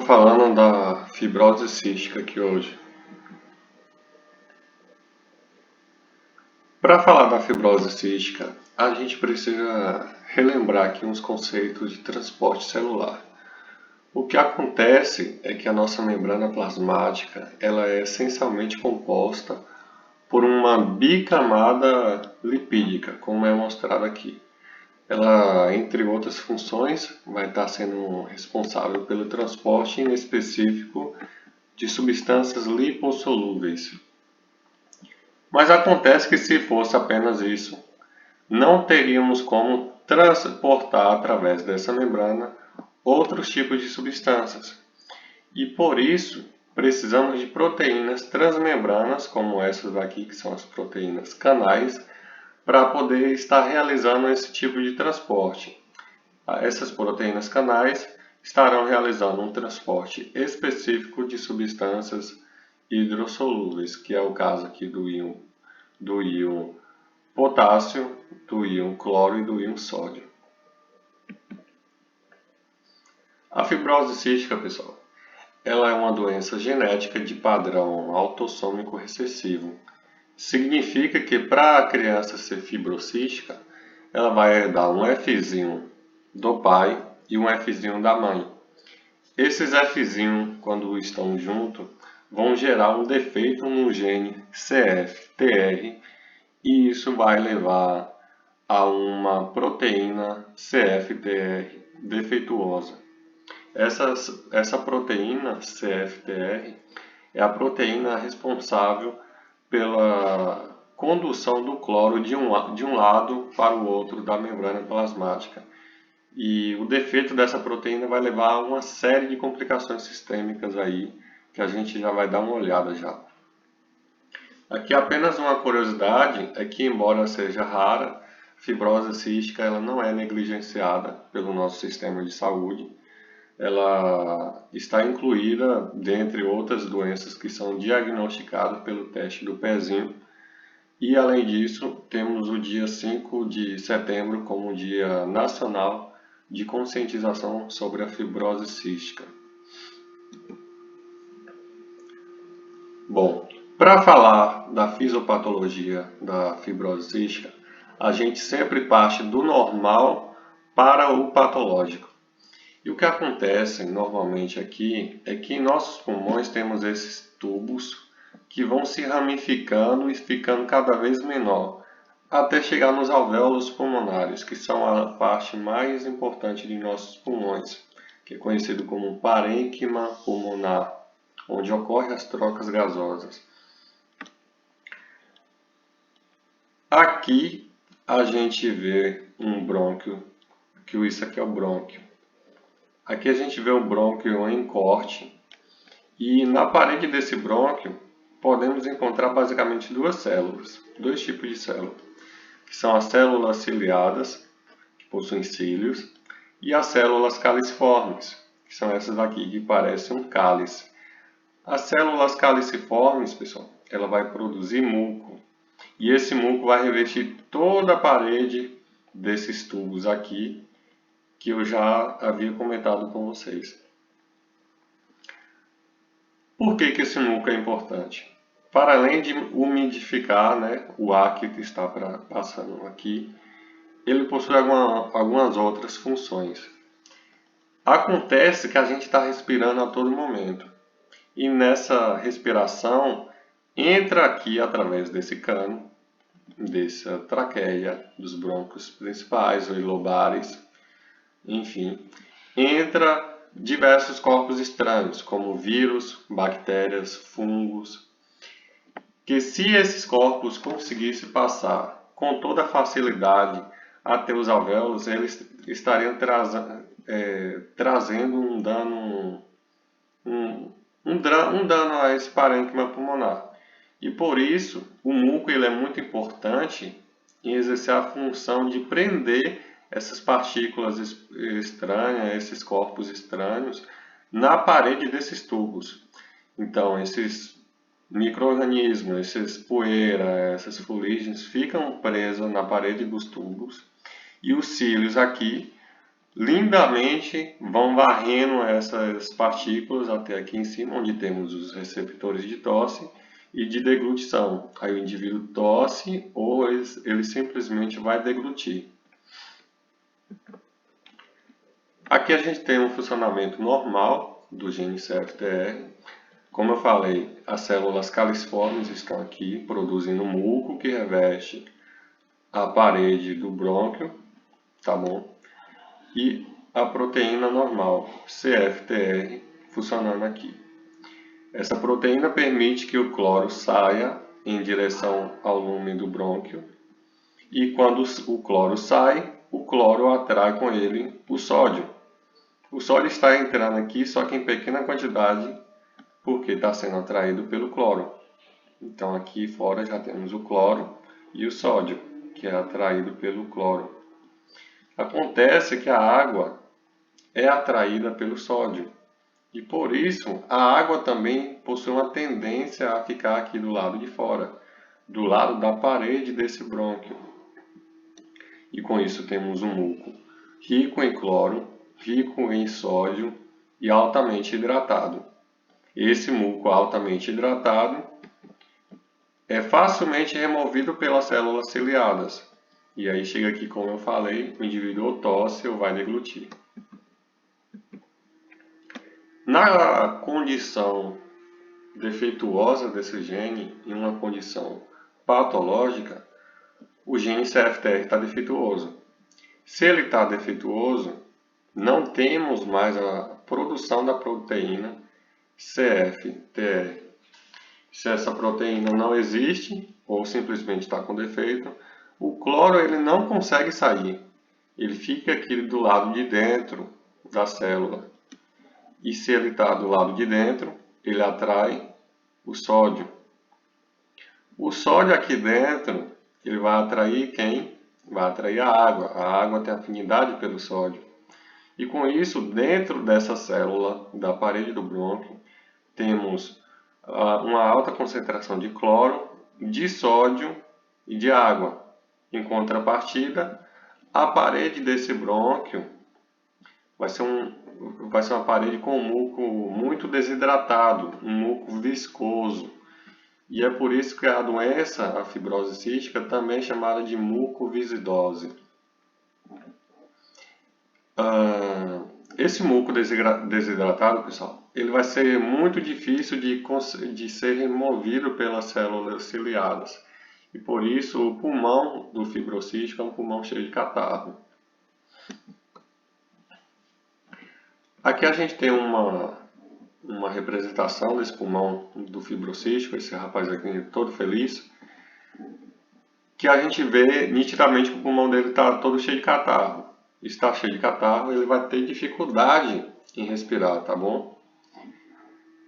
falando da fibrose cística aqui hoje. Para falar da fibrose cística, a gente precisa relembrar aqui uns conceitos de transporte celular. O que acontece é que a nossa membrana plasmática ela é essencialmente composta por uma bicamada lipídica, como é mostrado aqui. Ela, entre outras funções, vai estar sendo responsável pelo transporte em específico de substâncias lipossolúveis. Mas acontece que se fosse apenas isso, não teríamos como transportar através dessa membrana outros tipos de substâncias. E por isso, precisamos de proteínas transmembranas, como essas daqui, que são as proteínas canais, para poder estar realizando esse tipo de transporte. Essas proteínas canais estarão realizando um transporte específico de substâncias hidrossolúveis, que é o caso aqui do íon potássio, do íon cloro e do íon sódio. A fibrose cística, pessoal, ela é uma doença genética de padrão autossômico recessivo. Significa que para a criança ser fibrocística, ela vai herdar um Fzinho do pai e um Fzinho da mãe. Esses Fzinho, quando estão juntos, vão gerar um defeito no gene CFTR e isso vai levar a uma proteína CFTR defeituosa. Essa proteína CFTR é a proteína responsável pela condução do cloro de um lado para o outro da membrana plasmática. E o defeito dessa proteína vai levar a uma série de complicações sistêmicas aí, que a gente já vai dar uma olhada já. Aqui apenas uma curiosidade é que, embora seja rara, fibrose cística ela não é negligenciada pelo nosso sistema de saúde. Ela está incluída dentre outras doenças que são diagnosticadas pelo teste do pezinho. E além disso, temos o dia 5 de setembro como Dia Nacional de Conscientização sobre a Fibrose Cística. Bom, para falar da fisiopatologia da fibrose cística, a gente sempre parte do normal para o patológico. E o que acontece normalmente aqui é que em nossos pulmões temos esses tubos que vão se ramificando e ficando cada vez menor, até chegar nos alvéolos pulmonares, que são a parte mais importante de nossos pulmões, que é conhecido como parênquima pulmonar, onde ocorrem as trocas gasosas. Aqui a gente vê um brônquio, que isso aqui é o brônquio. Aqui a gente vê o brônquio em corte e na parede desse brônquio podemos encontrar basicamente duas células, dois tipos de células, que são as células ciliadas, que possuem cílios, e as células caliciformes, que são essas aqui que parecem um cálice. As células caliciformes, pessoal, ela vai produzir muco e esse muco vai revestir toda a parede desses tubos aqui, que eu já havia comentado com vocês. Por que esse muco é importante? Para além de umidificar, o ar que está passando aqui, ele possui algumas outras funções. Acontece que a gente está respirando a todo momento. E nessa respiração, entra aqui através desse cano, dessa traqueia, dos brônquios principais ou lobares, enfim, entra diversos corpos estranhos, como vírus, bactérias, fungos, que se esses corpos conseguissem passar com toda facilidade até os alvéolos, eles estariam trazendo um dano a esse parênquima pulmonar. E por isso, o muco ele é muito importante em exercer a função de prender essas partículas estranhas, esses corpos estranhos, na parede desses tubos. Então, esses micro-organismos, essas poeiras, essas fuligens ficam presos na parede dos tubos e os cílios aqui lindamente vão varrendo essas partículas até aqui em cima, onde temos os receptores de tosse e de deglutição. Aí o indivíduo tosse ou ele simplesmente vai deglutir. Aqui a gente tem um funcionamento normal do gene CFTR. Como eu falei, as células califormes estão aqui produzindo muco que reveste a parede do brônquio, tá bom? E a proteína normal, CFTR, funcionando aqui. Essa proteína permite que o cloro saia em direção ao lumen do brônquio e quando o cloro sai, o cloro atrai com ele o sódio. O sódio está entrando aqui, só que em pequena quantidade, porque está sendo atraído pelo cloro. Então aqui fora já temos o cloro e o sódio, que é atraído pelo cloro. Acontece que a água é atraída pelo sódio. E por isso, a água também possui uma tendência a ficar aqui do lado de fora, do lado da parede desse brônquio. E com isso temos um muco rico em cloro, rico em sódio e altamente hidratado. Esse muco altamente hidratado é facilmente removido pelas células ciliadas. E aí chega aqui, como eu falei, o indivíduo ou tosse ou vai deglutir. Na condição defeituosa desse gene, em uma condição patológica, o gene CFTR está defeituoso. Se ele está defeituoso, não temos mais a produção da proteína CFTR. Se essa proteína não existe, ou simplesmente está com defeito, o cloro ele não consegue sair. Ele fica aqui do lado de dentro da célula. E se ele está do lado de dentro, ele atrai o sódio. O sódio aqui dentro, ele vai atrair quem? Vai atrair a água. A água tem afinidade pelo sódio. E com isso, dentro dessa célula da parede do brônquio, temos uma alta concentração de cloro, de sódio e de água. Em contrapartida, a parede desse brônquio vai ser uma parede com um muco muito desidratado, um muco viscoso. E é por isso que a doença, a fibrose cística, também é chamada de mucoviscidose. Esse muco desidratado, pessoal, ele vai ser muito difícil de ser removido pelas células ciliadas. E por isso o pulmão do fibrocístico é um pulmão cheio de catarro. Aqui a gente tem uma representação desse pulmão do fibrocístico, esse rapaz aqui todo feliz, que a gente vê nitidamente que o pulmão dele está todo cheio de catarro. Está cheio de catarro, ele vai ter dificuldade em respirar, tá bom?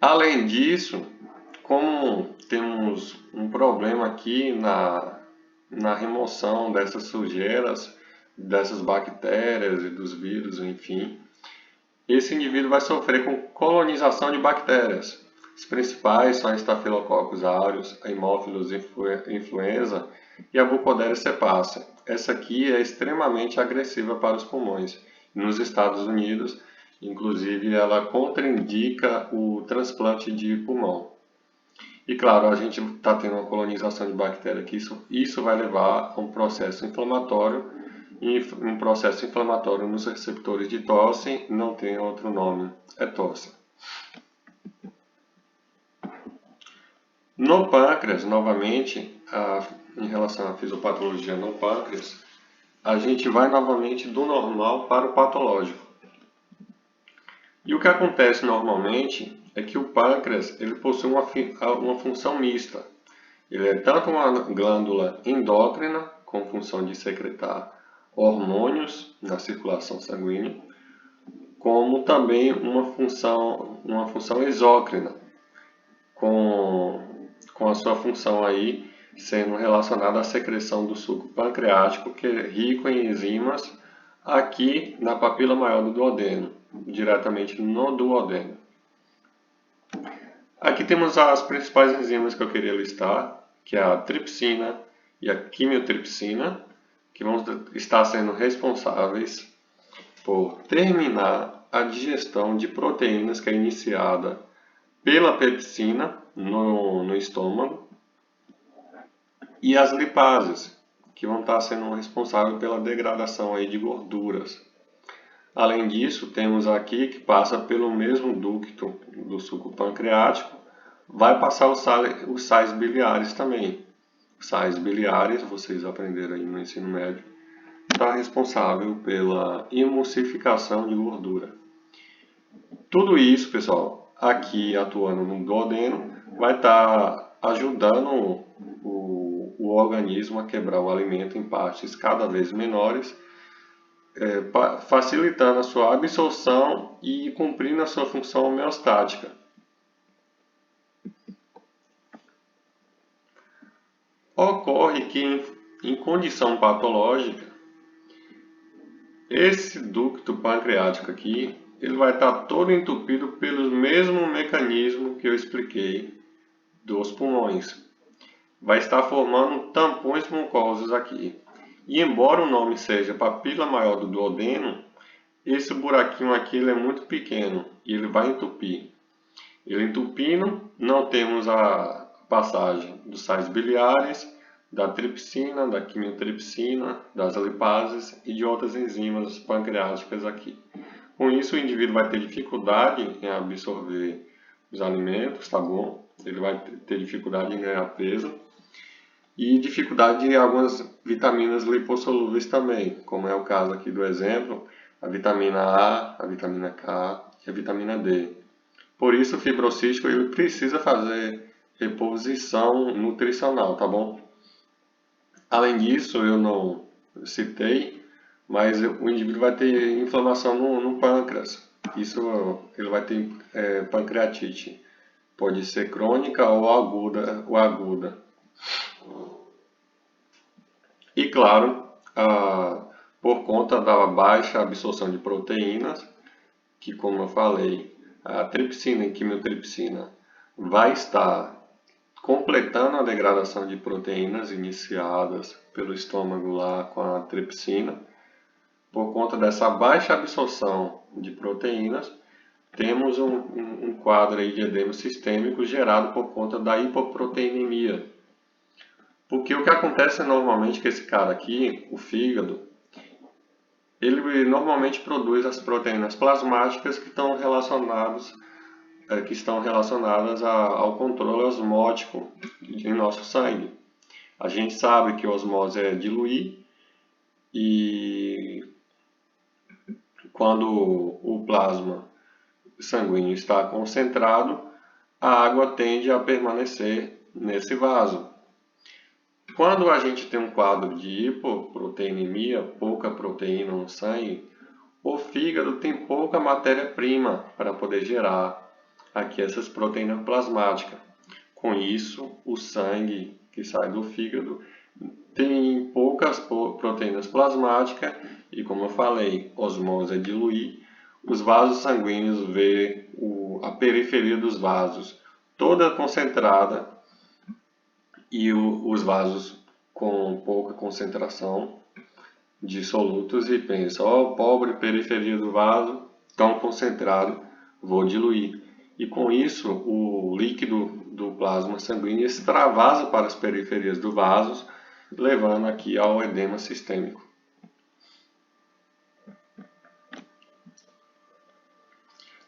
Além disso, como temos um problema aqui na remoção dessas sujeiras, dessas bactérias e dos vírus, enfim, esse indivíduo vai sofrer com colonização de bactérias. As principais são a Staphylococcus aureus, a Haemophilus influenza e a Bucodere cepacia. Essa aqui é extremamente agressiva para os pulmões. Nos Estados Unidos, inclusive, ela contraindica o transplante de pulmão. E claro, a gente está tendo uma colonização de bactéria aqui, isso vai levar a um processo inflamatório, e um processo inflamatório nos receptores de tosse não tem outro nome, é tosse. No pâncreas, novamente, em relação à fisiopatologia no pâncreas, a gente vai novamente do normal para o patológico. E o que acontece normalmente é que o pâncreas ele possui uma função mista. Ele é tanto uma glândula endócrina, com função de secretar hormônios na circulação sanguínea, como também uma função exócrina, com a sua função aí sendo relacionada à secreção do suco pancreático, que é rico em enzimas, aqui na papila maior do duodeno, diretamente no duodeno. Aqui temos as principais enzimas que eu queria listar, que é a tripsina e a quimiotripsina, que vão estar sendo responsáveis por terminar a digestão de proteínas que é iniciada pela pepsina no estômago e as lipases, que vão estar sendo responsáveis pela degradação aí de gorduras. Além disso, temos aqui que passa pelo mesmo ducto do suco pancreático, vai passar os sais biliares também. Os sais biliares, vocês aprenderam aí no ensino médio, está responsável pela emulsificação de gordura. Tudo isso, pessoal, aqui atuando no duodeno, vai estar ajudando o organismo a quebrar o alimento em partes cada vez menores, facilitando a sua absorção e cumprindo a sua função homeostática. Ocorre que em condição patológica, esse ducto pancreático aqui, ele vai estar todo entupido pelo mesmo mecanismo que eu expliquei dos pulmões. Vai estar formando tampões mucosos aqui. E embora o nome seja papila maior do duodeno, esse buraquinho aqui ele é muito pequeno e ele vai entupir. Ele entupindo, não temos a passagem dos sais biliares, da tripsina, da quimiotripsina, das lipases e de outras enzimas pancreáticas aqui. Com isso, o indivíduo vai ter dificuldade em absorver os alimentos, tá bom? Ele vai ter dificuldade em ganhar peso e dificuldade em algumas vitaminas lipossolúveis também, como é o caso aqui do exemplo, a vitamina A, a vitamina K e a vitamina D. Por isso, o fibrocístico ele precisa fazer reposição nutricional, tá bom? Além disso, eu não citei, mas o indivíduo vai ter inflamação no pâncreas. Isso ele vai ter pancreatite. Pode ser crônica ou aguda. E claro, por conta da baixa absorção de proteínas, que como eu falei, a tripsina e quimiotripsina vai estar completando a degradação de proteínas iniciadas pelo estômago lá com a tripsina. Por conta dessa baixa absorção de proteínas, temos um quadro aí de edema sistêmico gerado por conta da hipoproteinemia. Porque o que acontece normalmente com esse cara aqui, o fígado, ele normalmente produz as proteínas plasmáticas que estão relacionadas ao controle osmótico em nosso sangue. A gente sabe que a osmose é diluir e quando o plasma sanguíneo está concentrado, a água tende a permanecer nesse vaso. Quando a gente tem um quadro de hipoproteinemia, pouca proteína no sangue, o fígado tem pouca matéria-prima para poder gerar aqui essas proteínas plasmáticas. Com isso, o sangue que sai do fígado tem poucas proteínas plasmáticas e, como eu falei, osmose é diluir. Os vasos sanguíneos vê a periferia dos vasos toda concentrada e os vasos com pouca concentração de solutos e pensa, pobre periferia do vaso, tão concentrado, vou diluir. E com isso, o líquido do plasma sanguíneo extravasa para as periferias do vaso, levando aqui ao edema sistêmico.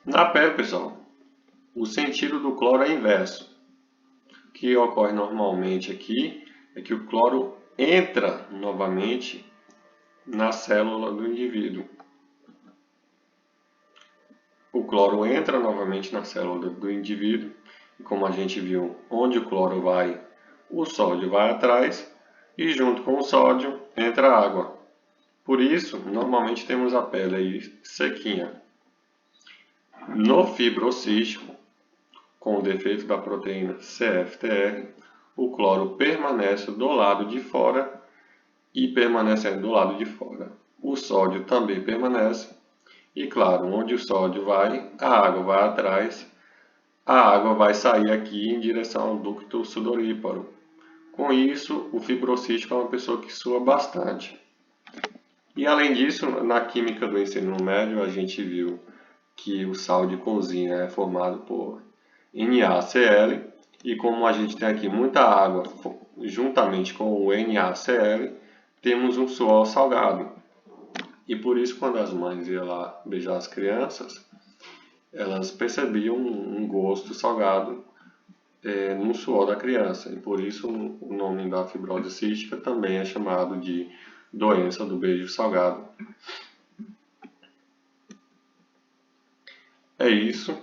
Na pele, pessoal, o sentido do cloro é inverso. O que ocorre normalmente aqui é que o cloro entra novamente na célula do indivíduo. O cloro entra novamente na célula do indivíduo e, como a gente viu, onde o cloro vai, o sódio vai atrás e junto com o sódio entra a água. Por isso, normalmente temos a pele aí sequinha. No fibrocístico, com o defeito da proteína CFTR, o cloro permanece do lado de fora e permanecendo do lado de fora, o sódio também permanece. E claro, onde o sódio vai, a água vai atrás, a água vai sair aqui em direção ao ducto sudoríparo. Com isso, o fibrocístico é uma pessoa que sua bastante. E além disso, na química do ensino médio, a gente viu que o sal de cozinha é formado por NaCl, e como a gente tem aqui muita água juntamente com o NaCl, temos um suor salgado. E por isso, quando as mães iam lá beijar as crianças, elas percebiam um gosto salgado no suor da criança. E por isso o nome da fibrose cística também é chamado de doença do beijo salgado. É isso.